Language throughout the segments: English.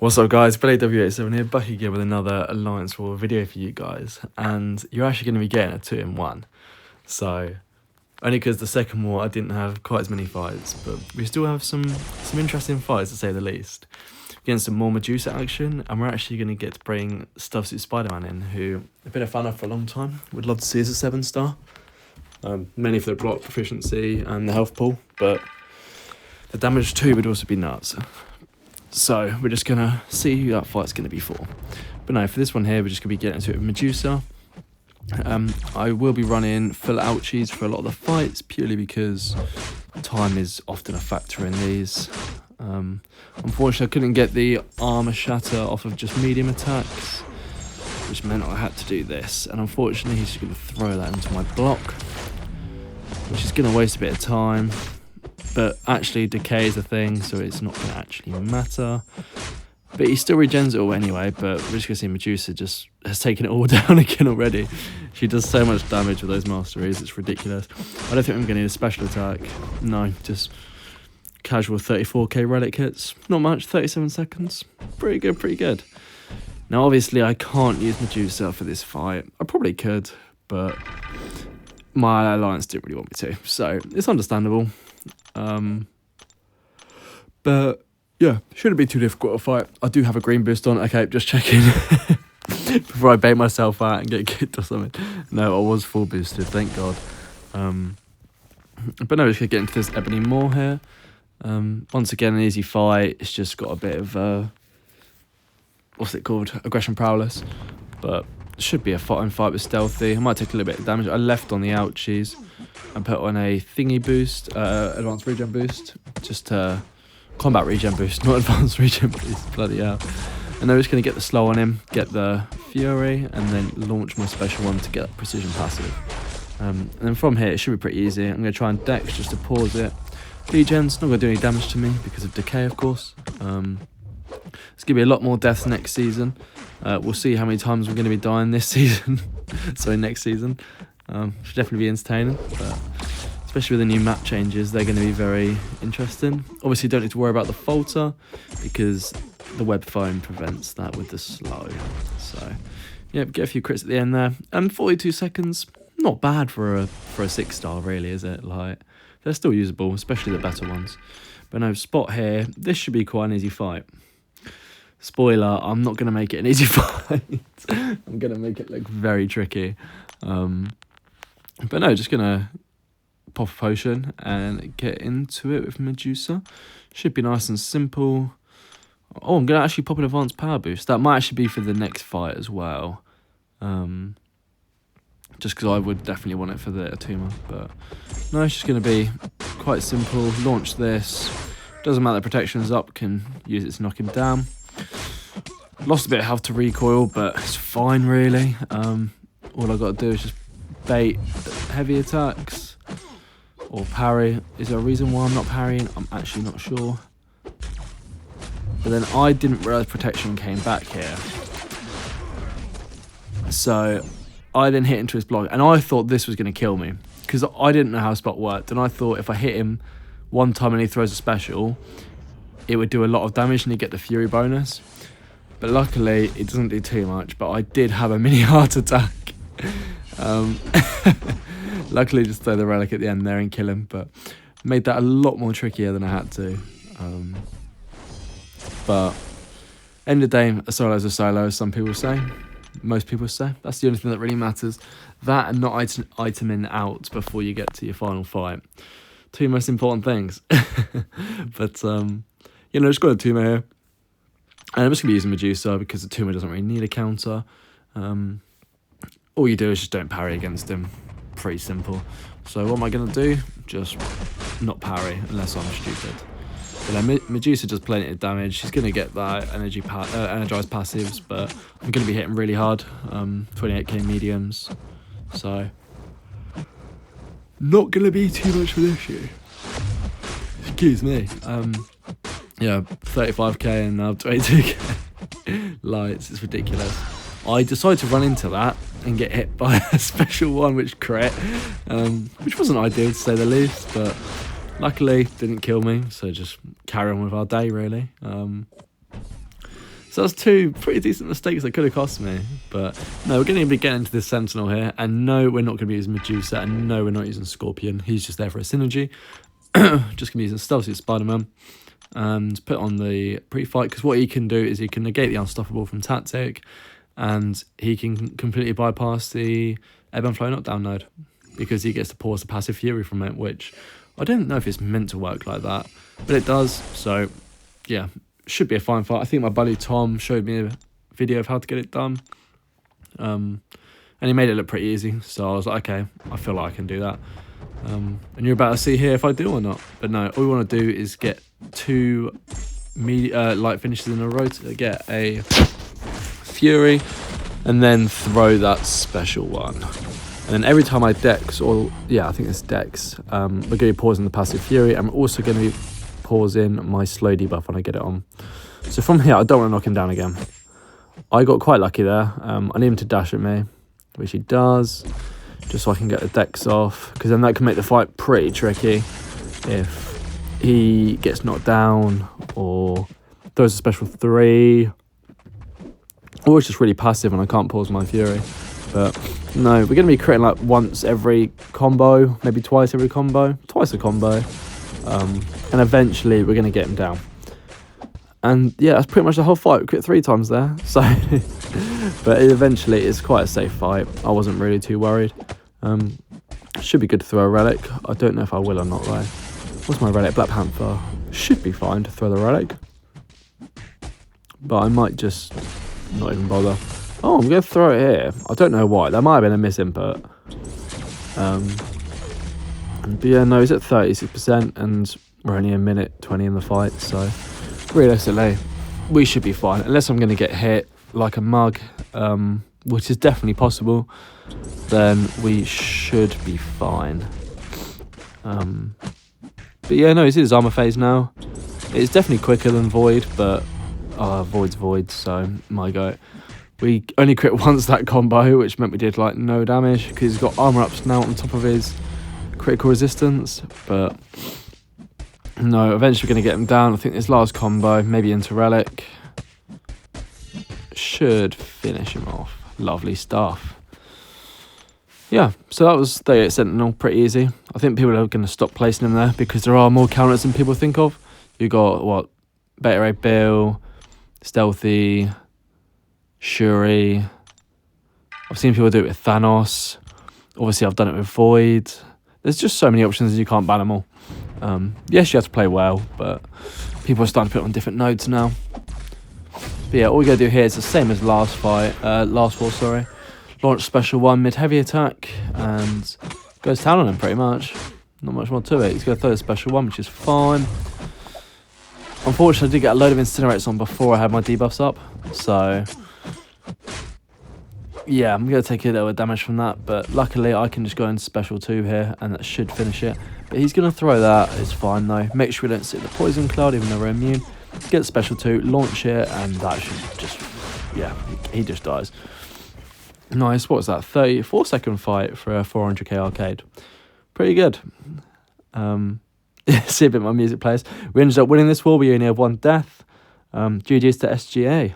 What's up guys, BladeW87 here, back again with another Alliance War video for you guys, and you're actually going to be getting a 2-in-1. So, only because the second war I didn't have quite as many fights, but we still have some interesting fights to say the least. Getting some more Medusa action, and we're actually going to get to bring Stealthy Spider-Man in, who I've been a fan of for a long time. Would love to see as a 7-star, mainly for the block proficiency and the health pool, but the damage too would also be nuts. So we're just going to see who that fight's going to be for. But no, for this one here, we're just going to be getting into it with Medusa. I will be running full ouchies for a lot of the fights, purely because time is often a factor in these. Unfortunately, I couldn't get the armor shatter off of just medium attacks, which meant I had to do this. And unfortunately, he's just going to throw that into my block, which is going to waste a bit of time. But actually, decay is a thing, so it's not going to actually matter. But he still regens it all anyway, but we're just going to see Medusa just has taken it all down again already. She does so much damage with those masteries, it's ridiculous. I don't think I'm going to need a special attack. No, just casual 34k relic hits. Not much, 37 seconds. Pretty good, pretty good. Now, obviously, I can't use Medusa for this fight. I probably could, but my alliance didn't really want me to. So, it's understandable. But yeah, shouldn't be too difficult to fight. I do have a green boost on. Okay, just checking before I bait myself out and get kicked or something. No, I was full boosted, thank God. But no, we're just gonna get into this Ebony Maw here. Once again, an easy fight. It's just got a bit of what's it called? Aggression prowess, but should be a fight with Stealthy. I might take a little bit of damage. I left on the ouchies and put on a thingy boost, advanced regen boost, just combat regen boost, not advanced regen boost, bloody hell. And then we're just going to get the slow on him, get the fury, and then launch my special one to get that precision passive. And then from here, it should be pretty easy. I'm going to try and dex just to pause it. Regen's not going to do any damage to me because of decay, of course. It's going to be a lot more deaths next season. We'll see how many times we're going to be dying this season. So next season. Should definitely be entertaining, but especially with the new map changes, they're going to be very interesting. Obviously, don't need to worry about the falter because the web foam prevents that with the slow. So, yeah, get a few crits at the end there, and 42 seconds, not bad for a 6-star, really, is it? Like, they're still usable, especially the better ones. But no, spot here. This should be quite an easy fight. Spoiler: I'm not going to make it an easy fight. I'm going to make it look very tricky. But no, just gonna pop a potion and get into it with Medusa. Should be nice and simple. Oh, I'm gonna actually pop an advanced power boost. That might actually be for the next fight as well. Just because I would definitely want it for the Atuma. But no, it's just gonna be quite simple. Launch this. Doesn't matter, the protection is up. Can use it to knock him down. Lost a bit of health to recoil, but it's fine really. All I got to do is just bait heavy attacks or parry. Is there a reason why I'm not parrying? I'm actually not sure. But then I didn't realise protection came back here. So I then hit into his block, and I thought this was going to kill me because I didn't know how spot worked, and I thought if I hit him one time and he throws a special, it would do a lot of damage and he'd get the fury bonus. But luckily it doesn't do too much, but I did have a mini heart attack. Luckily just throw the relic at the end there and kill him, but made that a lot more trickier than I had to. But end of the day, a solo is a solo, as some people say. Most people say. That's the only thing that really matters. That and not iteming out before you get to your final fight. Two most important things. But you know, just got a Atuma here. And I'm just going to be using Medusa because the Atuma doesn't really need a counter. All you do is just don't parry against him. Pretty simple. So what am I going to do? Just not parry unless I'm stupid. But then Medusa does plenty of damage. She's going to get that energized passives, but I'm going to be hitting really hard. 28k mediums. So not going to be too much of an issue. Excuse me. Yeah, 35k and now 22k. Lights, it's ridiculous. I decided to run into that and get hit by a special one which crit, which wasn't ideal to say the least, but luckily didn't kill me, so just carry on with our day really. So that's two pretty decent mistakes that could have cost me. But no, we're going to be getting into this Sentinel here. And no, we're not going to be using Medusa. And no, we're not using Scorpion. He's just there for a synergy. Just going to be using Stealthy Spider-Man. And put on the pre-fight. Because what he can do is he can negate the Unstoppable from Tactic. And he can completely bypass the Ebb and Flow knockdown node. Because he gets to pause the passive Fury from it. Which I don't know if it's meant to work like that. But it does. So yeah. Should be a fine fight. I think my buddy Tom showed me a video of how to get it done. And he made it look pretty easy. So I was like, okay, I feel like I can do that. And you're about to see here if I do or not. But no, all we want to do is get two light finishes in a row to get a Fury. And then throw that special one. And then every time I dex, or yeah, I think it's dex, we're going to be pausing the passive Fury. I'm also going to be pause in my slow debuff when I get it on. So from here, I don't want to knock him down again. I got quite lucky there. I need him to dash at me, which he does, just so I can get the dex off, because then that can make the fight pretty tricky if he gets knocked down or throws a special 3, or it's just really passive and I can't pause my Fury. But no, we're going to be critting like once every combo, maybe twice every combo, twice a combo. And eventually we're going to get him down. And yeah, that's pretty much the whole fight. We crit 3 times there. So, but eventually it's quite a safe fight. I wasn't really too worried. Should be good to throw a relic. I don't know if I will or not though. What's my relic? Black Panther. Should be fine to throw the relic. But I might just not even bother. Oh, I'm going to throw it here. I don't know why. That might have been a misinput. But yeah, no, he's at 36% and we're only a minute 20 in the fight. So realistically, we should be fine. Unless I'm going to get hit like a mug, which is definitely possible, then we should be fine. But yeah, no, he's in his armor phase now. It's definitely quicker than Void, but Void's Void, so my go. We only crit once that combo, which meant we did like no damage because he's got armor ups now on top of his critical resistance. But no, eventually we're going to get him down. I think this last combo, maybe into relic, should finish him off. Lovely stuff. Yeah, so that was 38 Sentinel, pretty easy. I think people are going to stop placing him there because there are more counters than people think of. You got what? Beta Ray Bill, Stealthy, Shuri. I've seen people do it with Thanos. Obviously, I've done it with Void. There's just so many options you can't ban them all. Yes, you have to play well, but people are starting to put it on different nodes now. But yeah, all we got to do here is the same as last war, sorry. Launch special 1 mid-heavy attack and goes down on him pretty much. Not much more to it. He's going to throw the special 1, which is fine. Unfortunately, I did get a load of incinerates on before I had my debuffs up, so yeah, I'm going to take a little damage from that, but luckily I can just go into special 2 here and that should finish it. But he's going to throw that, it's fine though. Make sure we don't sit in the poison cloud even though we're immune. Get special 2, launch it, and that should just, yeah, he just dies. Nice, what was that, 34-second fight for a 400k arcade. Pretty good. See a bit of my music plays. We ended up winning this war, we only have 1 death. GG's to SGA.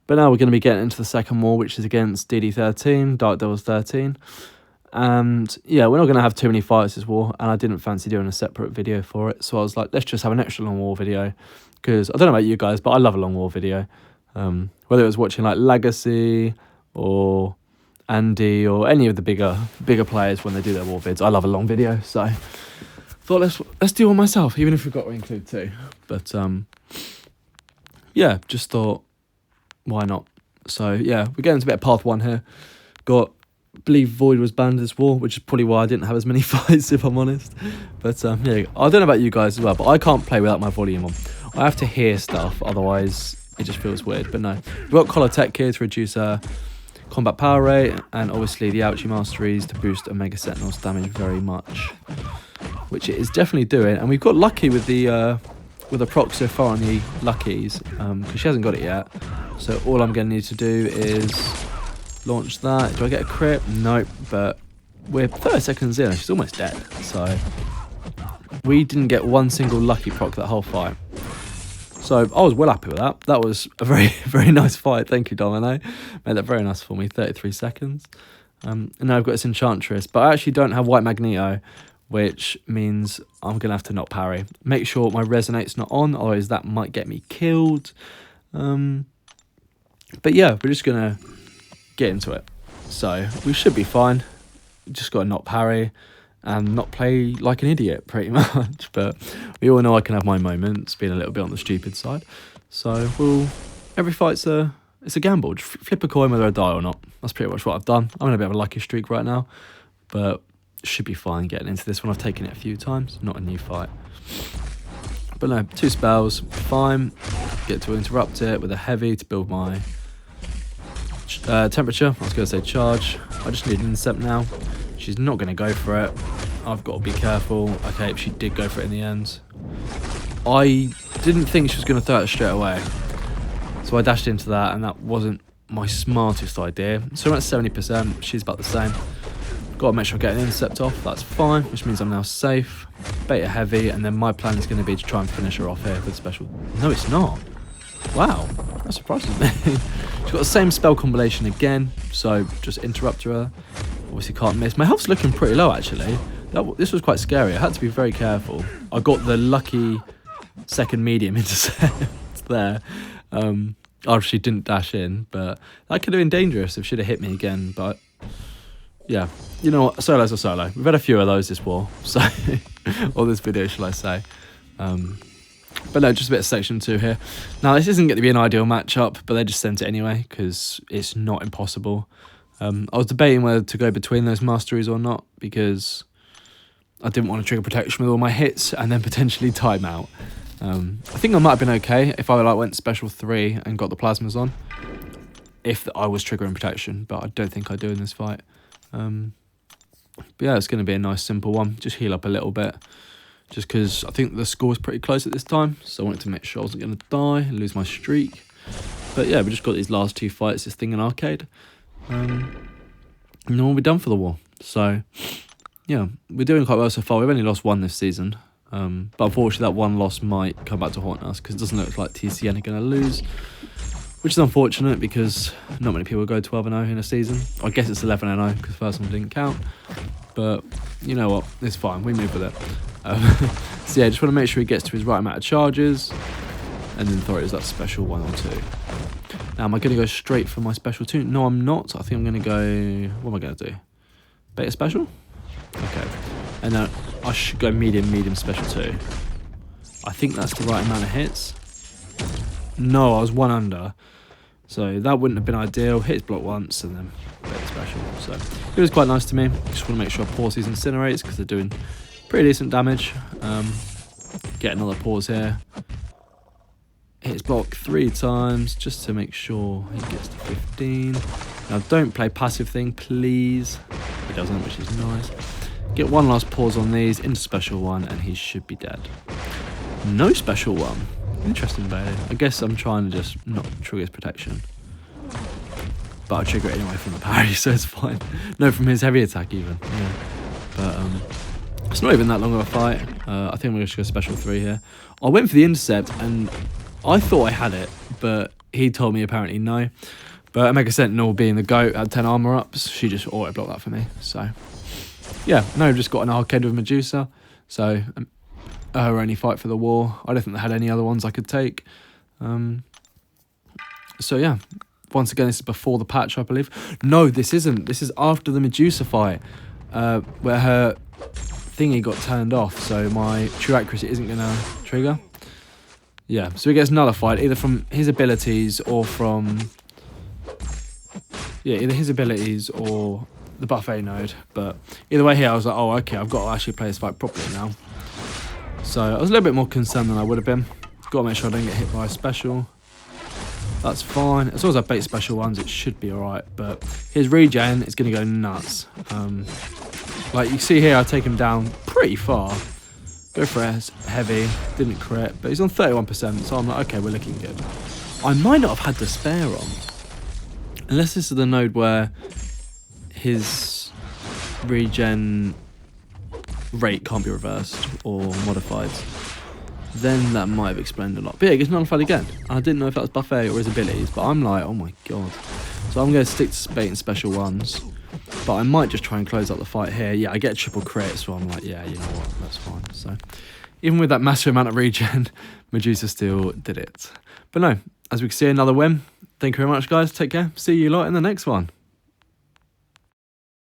But now we're going to be getting into the second war, which is against DD13, Dark Devils 13. And yeah, we're not going to have too many fights this war, and I didn't fancy doing a separate video for it. So I was like, let's just have an extra long war video. Because I don't know about you guys, but I love a long war video. Whether it was watching like Legacy or Andy or any of the bigger players when they do their war vids, I love a long video. So I thought let's do one myself, even if we've got to include 2. But yeah, just thought, why not? So yeah, we're getting to a bit of path 1 here. I believe Void was banned this war, which is probably why I didn't have as many fights, if I'm honest. But yeah, I don't know about you guys as well, but I can't play without my volume on. I have to hear stuff, otherwise it just feels weird. But no, we've got Collar Tech here to reduce combat power rate, and obviously the Ouchie Masteries to boost Omega Sentinel's damage very much, which it is definitely doing. And we've got lucky with the proc so far on the Luckies, because she hasn't got it yet. So all I'm going to need to do is launch that. Do I get a crit? Nope, but we're 30 seconds in and she's almost dead. So we didn't get one single lucky proc that whole fight. So I was well happy with that. That was a very, very nice fight. Thank you, Domino. Made that very nice for me, 33 seconds. And now I've got this Enchantress, but I actually don't have White Magneto, which means I'm going to have to not parry. Make sure my Resonate's not on, otherwise that might get me killed. But yeah, we're just going to get into it. So we should be fine. Just got to not parry and not play like an idiot, pretty much. But we all know I can have my moments, being a little bit on the stupid side. So every fight's it's a gamble. Just flip a coin whether I die or not. That's pretty much what I've done. I'm in a bit of a lucky streak right now, but should be fine getting into this one. I've taken it a few times, not a new fight. But no, 2 spells, fine. Get to interrupt it with a heavy to build my temperature. I was going to say charge. I just need an intercept now. She's not going to go for it. I've got to be careful. Okay, she did go for it in the end. I didn't think she was going to throw it straight away, so I dashed into that, and that wasn't my smartest idea. So I'm at 70%. She's about the same. Got to make sure I get an intercept off. That's fine, which means I'm now safe. Bait a heavy, and then my plan is going to be to try and finish her off here with special. No, it's not. Wow, that surprises me. She's got the same spell combination again, so just interrupt her. Obviously can't miss. My health's looking pretty low, actually. This was quite scary. I had to be very careful. I got the lucky second medium intercept there. I obviously didn't dash in, but that could have been dangerous if she'd have hit me again. But yeah, you know what? Solo's a solo. We've had a few of those this war, so or this video, shall I say. But no, just a bit of section 2 here. Now, this isn't going to be an ideal matchup, but they just sent it anyway because it's not impossible. I was debating whether to go between those masteries or not because I didn't want to trigger protection with all my hits and then potentially timeout. I think I might have been okay if I went special 3 and got the plasmas on, if I was triggering protection, but I don't think I do in this fight. But yeah, it's going to be a nice simple one. Just heal up a little bit, just because I think the score is pretty close at this time, so I wanted to make sure I wasn't going to die and lose my streak. But yeah, we just got these last 2 fights, this thing in arcade, and then we'll be done for the war. So yeah, we're doing quite well so far. We've only lost 1 this season, but unfortunately that 1 loss might come back to haunt us because it doesn't look like TCN are going to lose, which is unfortunate because not many people go 12-0 in a season. I guess it's 11-0 because the first one didn't count, but you know what, it's fine, we move with it. So yeah, just want to make sure he gets to his right amount of charges and then throw it as that special 1 or 2. Now, am I going to go straight for my special 2? No, I'm not. I think I'm going to go... What am I going to do? Beta special? Okay. And then I should go medium special 2. I think that's the right amount of hits. No, I was 1 under. So that wouldn't have been ideal. Hits block once and then beta special. So it was quite nice to me. Just want to make sure I pause these incinerates because they're doing pretty decent damage. Get another pause here. Hits block 3 times just to make sure he gets to 15. Now don't play passive thing, please. He doesn't, which is nice. Get 1 last pause on these into special 1 and he should be dead. No special 1. Interesting, baby. I guess I'm trying to just not trigger his protection. But I'll trigger it anyway from the parry, so it's fine. No, from his heavy attack even. Yeah. But it's not even that long of a fight. I think we're just going to go special 3 here. I went for the intercept and I thought I had it, but he told me apparently no. But Omega Sentinel being the GOAT at 10 armor ups, she just auto-blocked that for me. So yeah, no, we've just got an arcade with Medusa. So her only fight for the war. I don't think they had any other ones I could take. So yeah, once again, this is before the patch, I believe. No, this isn't. This is after the Medusa fight, where her thingy got turned off. So my true accuracy isn't going to trigger. Yeah, so he gets another fight, either from his abilities or from... Yeah, either his abilities or the buffet node. But either way here, I was like, oh, okay, I've got to actually play this fight properly now. So I was a little bit more concerned than I would have been. Got to make sure I don't get hit by a special. That's fine. As long as I bait special ones, it should be alright. But his regen is going to go nuts. Like you see here, I take him down pretty far. Go for a heavy, didn't crit, but he's on 31%, so I'm like, okay, we're looking good. I might not have had the spare on. Unless this is the node where his regen rate can't be reversed or modified. then that might have explained a lot. But yeah, it gets nullified again. I didn't know if that was buffet or his abilities, but I'm like, oh my god. So I'm going to stick to bait and special ones. But I might just try and close out the fight here. Yeah, I get a triple crit, so I'm like, yeah, you know what, that's fine. So even with that massive amount of regen, Medusa still did it. But no, as we can see, another win. Thank you very much, guys. Take care. See you lot in the next one.